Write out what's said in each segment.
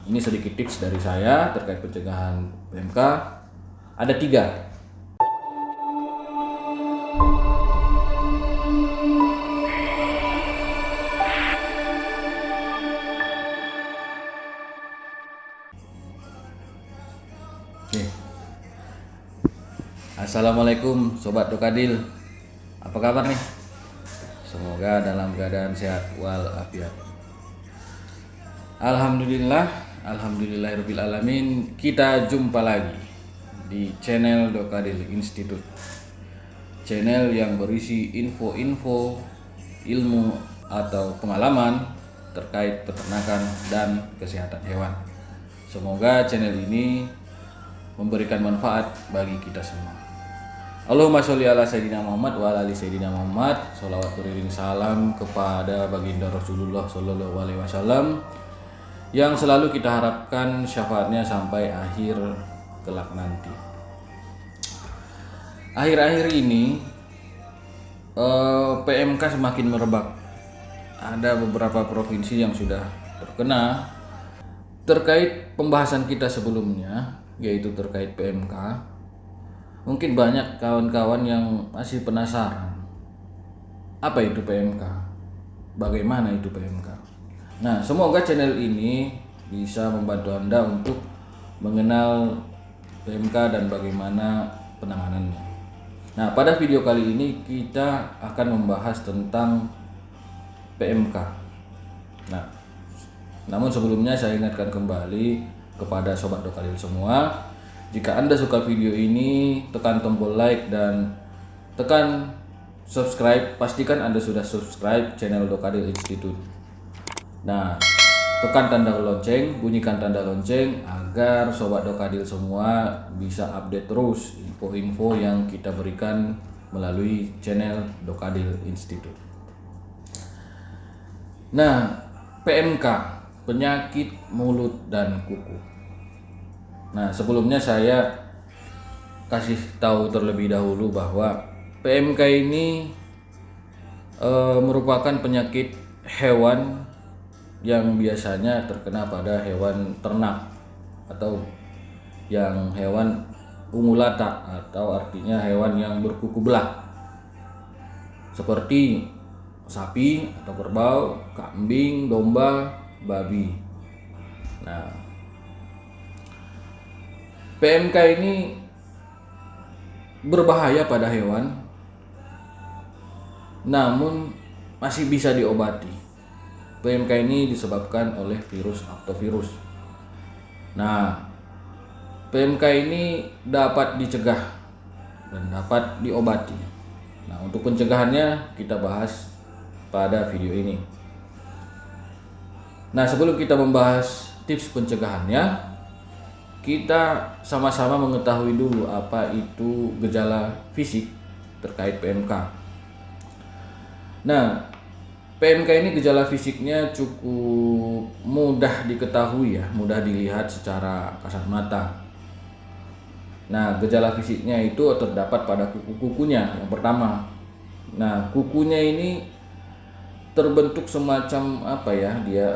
Ini sedikit tips dari saya terkait pencegahan PMK. Ada 3. Oke. Assalamualaikum Sobat Dokadil. Apa kabar nih? Semoga dalam keadaan sehat walafiat. Alhamdulillahirabbil alamin. Kita jumpa lagi di channel Dokadil Institute. Channel yang berisi info-info, ilmu atau pengalaman terkait peternakan dan kesehatan hewan. Semoga channel ini memberikan manfaat bagi kita semua. Allahumma sholli ala Sayyidina Muhammad wa ala ali Sayyidina Muhammad. Sholawat beriring salam kepada baginda Rasulullah Sallallahu Alaihi Wasallam yang selalu kita harapkan syafaatnya sampai akhir kelak nanti. Akhir-akhir ini PMK semakin merebak. Ada beberapa provinsi yang sudah terkena. Terkait pembahasan kita sebelumnya, yaitu terkait PMK, mungkin banyak kawan-kawan yang masih penasaran apa itu PMK, bagaimana itu PMK. Nah, semoga channel ini bisa membantu Anda untuk mengenal PMK dan bagaimana penanganannya. Nah, pada video kali ini kita akan membahas tentang PMK. Nah, namun sebelumnya saya ingatkan kembali kepada Sobat Dokadil semua, jika Anda suka video ini, tekan tombol like dan tekan subscribe. Pastikan Anda sudah subscribe channel Dokadil Institute. Nah, tekan tanda lonceng, bunyikan tanda lonceng agar Sobat Dokadil semua bisa update terus info-info yang kita berikan melalui channel Dokadil Institute. Nah, PMK, penyakit mulut dan kuku. Nah, sebelumnya saya kasih tahu terlebih dahulu bahwa PMK ini merupakan penyakit hewan yang biasanya terkena pada hewan ternak atau yang hewan ungulata, atau artinya hewan yang berkuku belah, seperti sapi atau kerbau, kambing, domba, babi. Nah, PMK ini berbahaya pada hewan, namun masih bisa diobati. PMK ini disebabkan oleh virus aktovirus. Nah, PMK ini dapat dicegah dan dapat diobati. Nah, untuk pencegahannya kita bahas pada video ini. Nah, sebelum kita membahas tips pencegahannya, kita sama-sama mengetahui dulu apa itu gejala fisik terkait PMK. Nah, PMK ini gejala fisiknya cukup mudah diketahui ya, mudah dilihat secara kasat mata. Nah, gejala fisiknya itu terdapat pada kuku-kukunya yang pertama. Nah, kukunya ini terbentuk semacam apa ya, dia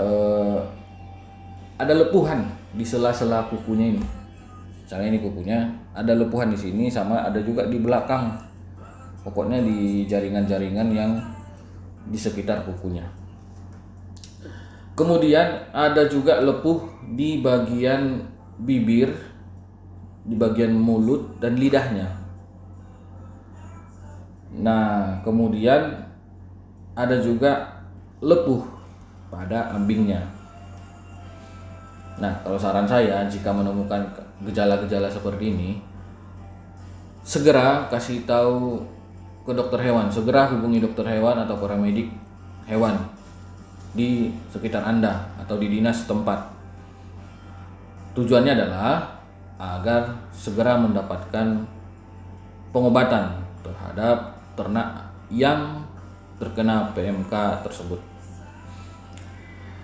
ada lepuhan di sela-sela kukunya ini. Misalnya ini kukunya ada lepuhan di sini, sama ada juga di belakang, pokoknya di jaringan-jaringan yang di sekitar kukunya. Kemudian ada juga lepuh di bagian bibir, di bagian mulut dan lidahnya. Nah, kemudian ada juga lepuh pada ambingnya. Nah, kalau saran saya, jika menemukan gejala-gejala seperti ini, segera kasih tahu ke dokter hewan, segera hubungi dokter hewan atau paramedik hewan di sekitar Anda atau di dinas setempat. Tujuannya adalah agar segera mendapatkan pengobatan terhadap ternak yang terkena PMK tersebut.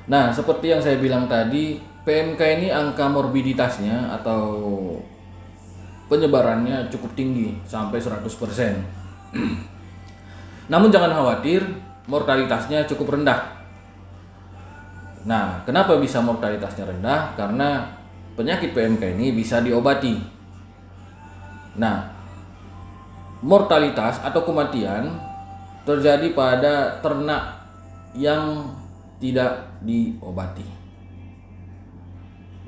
Nah, seperti yang saya bilang tadi, PMK ini angka morbiditasnya atau penyebarannya cukup tinggi, sampai 100%. Namun jangan khawatir, mortalitasnya cukup rendah. Nah, kenapa bisa mortalitasnya rendah? Karena penyakit PMK ini bisa diobati. Nah, mortalitas atau kematian terjadi pada ternak yang tidak diobati.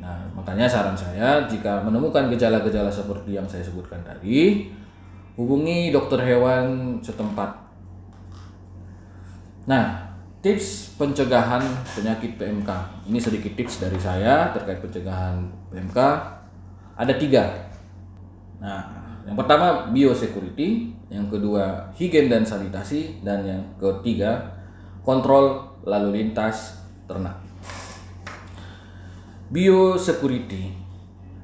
Nah, makanya saran saya jika menemukan gejala-gejala seperti yang saya sebutkan tadi, hubungi dokter hewan setempat. Nah, tips pencegahan penyakit PMK. Ini sedikit tips dari saya terkait pencegahan PMK. Ada 3. Nah, yang pertama biosecurity, yang kedua higien dan sanitasi, dan yang ketiga kontrol lalu lintas ternak. Biosecurity.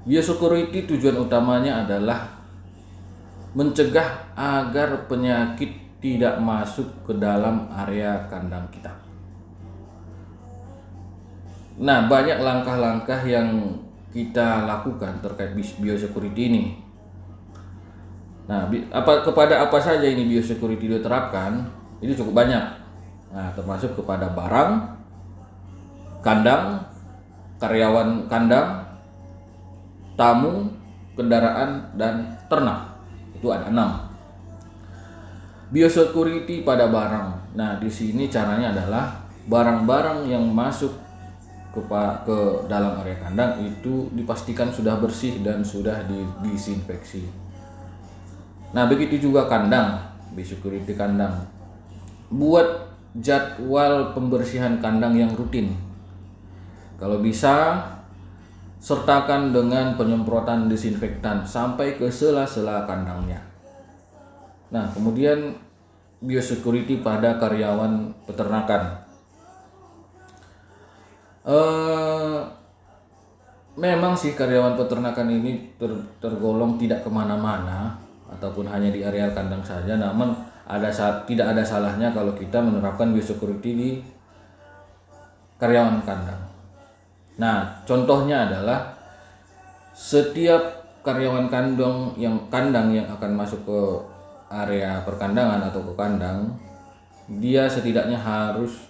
Biosecurity tujuan utamanya adalah mencegah agar penyakit tidak masuk ke dalam area kandang kita. Nah, banyak langkah-langkah yang kita lakukan terkait biosecurity ini. Nah, kepada apa saja ini biosecurity diterapkan? Ini cukup banyak. Nah, termasuk kepada barang, kandang, karyawan kandang, tamu, kendaraan, dan ternak. Itu ada 6. Biosecurity pada barang. Nah, di sini caranya adalah barang-barang yang masuk ke dalam area kandang itu dipastikan sudah bersih dan sudah didisinfeksi. Nah, begitu juga kandang, biosecurity kandang. Buat jadwal pembersihan kandang yang rutin. Kalau bisa, sertakan dengan penyemprotan disinfektan sampai ke sela-sela kandangnya. Nah, kemudian biosecurity pada karyawan peternakan. Memang sih karyawan peternakan ini tergolong tidak kemana-mana ataupun hanya di area kandang saja, namun tidak ada salahnya kalau kita menerapkan biosecurity di karyawan kandang. Nah, contohnya adalah setiap karyawan kandang yang akan masuk ke area perkandangan atau ke kandang, dia setidaknya harus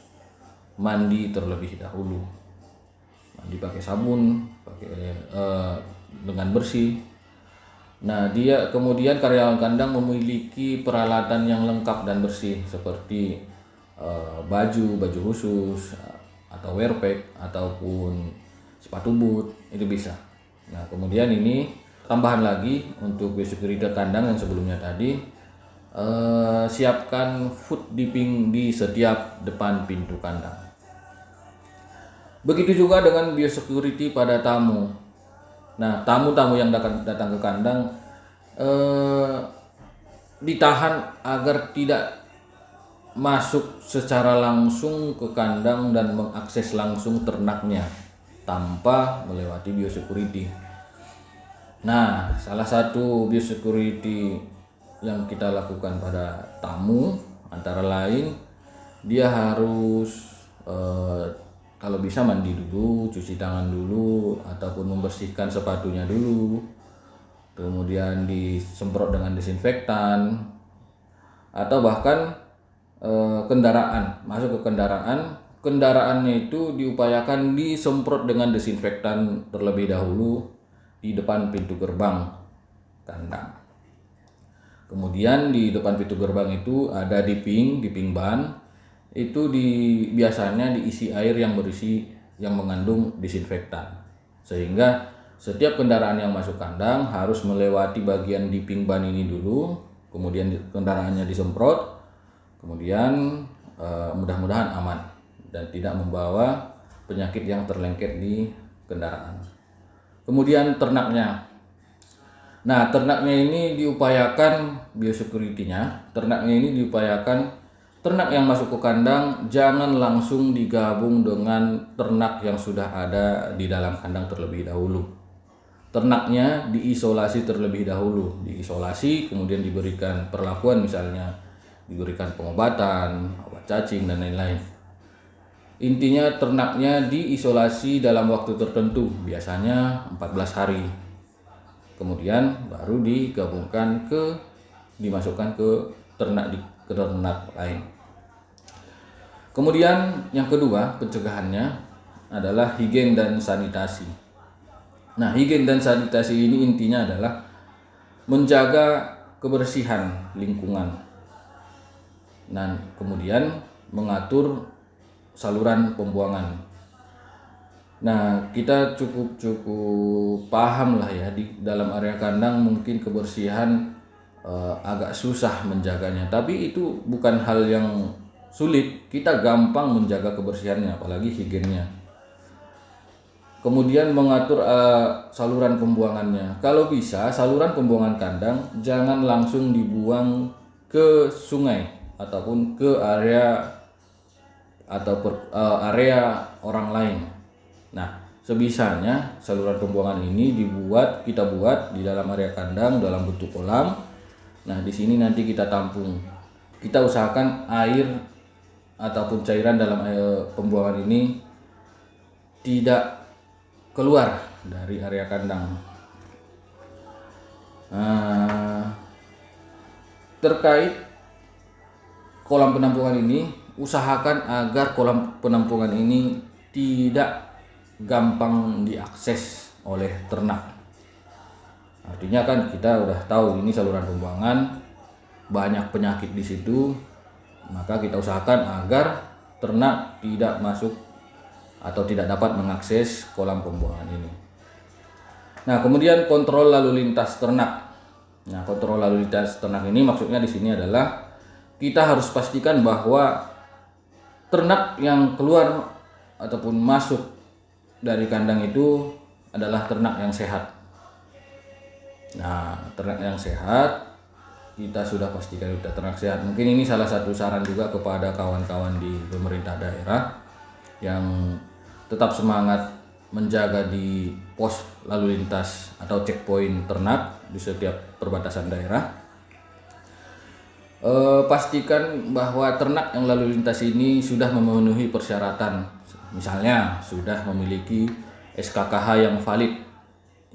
mandi terlebih dahulu. Mandi pakai sabun, dengan bersih. Nah, kemudian karyawan kandang memiliki peralatan yang lengkap dan bersih seperti baju khusus atau wear pack ataupun sepatu boot, itu bisa. Nah, kemudian ini tambahan lagi untuk biosecurity kandang yang sebelumnya tadi, siapkan food dipping di setiap depan pintu kandang. Begitu juga dengan biosecurity pada tamu. Nah, tamu-tamu yang datang ke kandang ditahan agar tidak masuk secara langsung ke kandang dan mengakses langsung ternaknya tanpa melewati biosecurity. Nah, salah satu biosecurity yang kita lakukan pada tamu antara lain, dia harus kalau bisa mandi dulu, cuci tangan dulu, ataupun membersihkan sepatunya dulu, kemudian disemprot dengan disinfektan, atau bahkan masuk ke kendaraannya itu diupayakan disemprot dengan disinfektan terlebih dahulu di depan pintu gerbang kandang. Kemudian di depan pintu gerbang itu ada dipping ban. Itu biasanya diisi air yang mengandung disinfektan. Sehingga setiap kendaraan yang masuk kandang harus melewati bagian dipping ban ini dulu, kemudian kendaraannya disemprot, kemudian mudah-mudahan aman dan tidak membawa penyakit yang terlengket di kendaraan. Kemudian ternaknya. Nah, ternaknya ini diupayakan biosecurity-nya. Ternak yang masuk ke kandang jangan langsung digabung dengan ternak yang sudah ada di dalam kandang terlebih dahulu. Ternaknya diisolasi terlebih dahulu. Diisolasi, kemudian diberikan perlakuan, misalnya diberikan pengobatan, obat cacing, dan lain-lain. Intinya ternaknya diisolasi dalam waktu tertentu, biasanya 14 hari. Kemudian baru dimasukkan ke ternak lain. Kemudian yang kedua pencegahannya, adalah higien dan sanitasi. Nah, higien dan sanitasi ini intinya adalah menjaga kebersihan lingkungan. Dan kemudian mengatur saluran pembuangan. Nah, kita cukup paham lah ya, di dalam area kandang mungkin kebersihan agak susah menjaganya, tapi itu bukan hal yang sulit. Kita gampang menjaga kebersihannya, apalagi higiennya. Kemudian mengatur saluran pembuangannya. Kalau bisa, saluran pembuangan kandang jangan langsung dibuang ke sungai ataupun ke area area orang lain. Nah, sebisanya saluran pembuangan ini kita buat di dalam area kandang dalam bentuk kolam. Nah, di sini nanti kita tampung. Kita usahakan air ataupun cairan dalam pembuangan ini tidak keluar dari area kandang. Terkait kolam penampungan ini, usahakan agar kolam penampungan ini tidak gampang diakses oleh ternak. Artinya kan kita udah tahu ini saluran pembuangan, banyak penyakit di situ, maka kita usahakan agar ternak tidak masuk atau tidak dapat mengakses kolam pembuangan ini. Nah, kemudian kontrol lalu lintas ternak. Nah, kontrol lalu lintas ternak ini maksudnya di sini adalah kita harus pastikan bahwa ternak yang keluar ataupun masuk dari kandang itu adalah ternak yang sehat. Nah, ternak yang sehat kita sudah pastikan sudah ternak sehat. Mungkin ini salah satu saran juga kepada kawan-kawan di pemerintah daerah yang tetap semangat menjaga di pos lalu lintas atau checkpoint ternak di setiap perbatasan daerah. Pastikan bahwa ternak yang lalu lintas ini sudah memenuhi persyaratan, misalnya sudah memiliki SKKH yang valid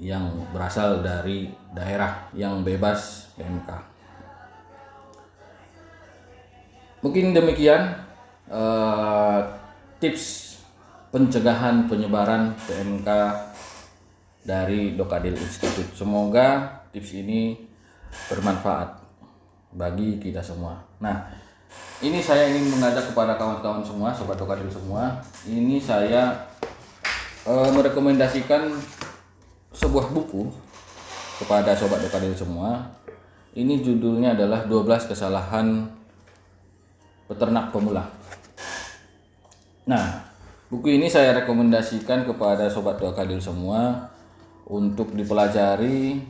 yang berasal dari daerah yang bebas PMK. Mungkin demikian tips pencegahan penyebaran PMK dari Dokadil Institute. Semoga tips ini bermanfaat bagi kita semua. Nah, ini saya ingin mengajak kepada kawan-kawan semua, sobat Dokadil semua. Ini saya merekomendasikan sebuah buku kepada sobat Dokadil semua. Ini judulnya adalah 12 kesalahan peternak pemula. Nah, buku ini saya rekomendasikan kepada sobat Dokadil semua untuk dipelajari.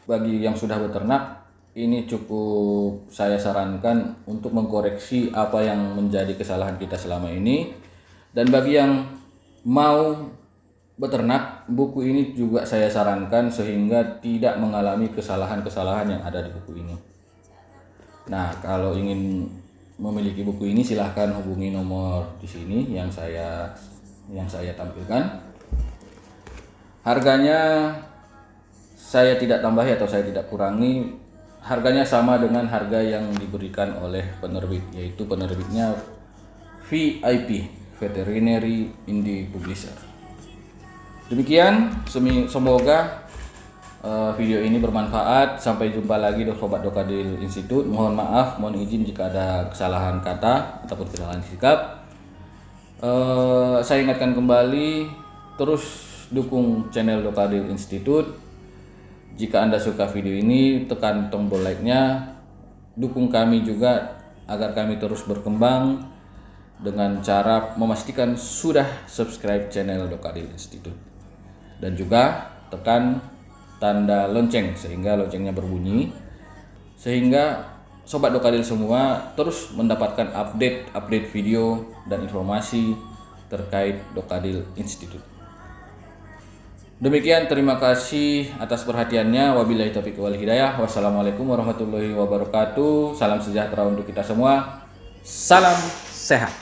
Bagi yang sudah beternak, ini cukup saya sarankan untuk mengkoreksi apa yang menjadi kesalahan kita selama ini. Dan bagi yang mau beternak, buku ini juga saya sarankan sehingga tidak mengalami kesalahan-kesalahan yang ada di buku ini. Nah, kalau ingin memiliki buku ini silahkan hubungi nomor di sini yang saya tampilkan. Harganya saya tidak tambahi atau saya tidak kurangi. Harganya sama dengan harga yang diberikan oleh penerbit, yaitu penerbitnya VIP, Veterinary Indie Publisher. Demikian, semoga video ini bermanfaat. Sampai jumpa lagi sobat Dokadil Institute. Mohon maaf, mohon izin jika ada kesalahan kata ataupun kesalahan sikap. Saya ingatkan kembali, terus dukung channel Dokadil Institute. Jika Anda suka video ini, tekan tombol like-nya. Dukung kami juga agar kami terus berkembang dengan cara memastikan sudah subscribe channel Dokadil Institute. Dan juga tekan tanda lonceng sehingga loncengnya berbunyi, sehingga sobat Dokadil semua terus mendapatkan update video dan informasi terkait Dokadil Institute. Demikian, terima kasih atas perhatiannya. Wabillahi taufiq wal hidayah. Wassalamualaikum warahmatullahi wabarakatuh. Salam sejahtera untuk kita semua. Salam sehat.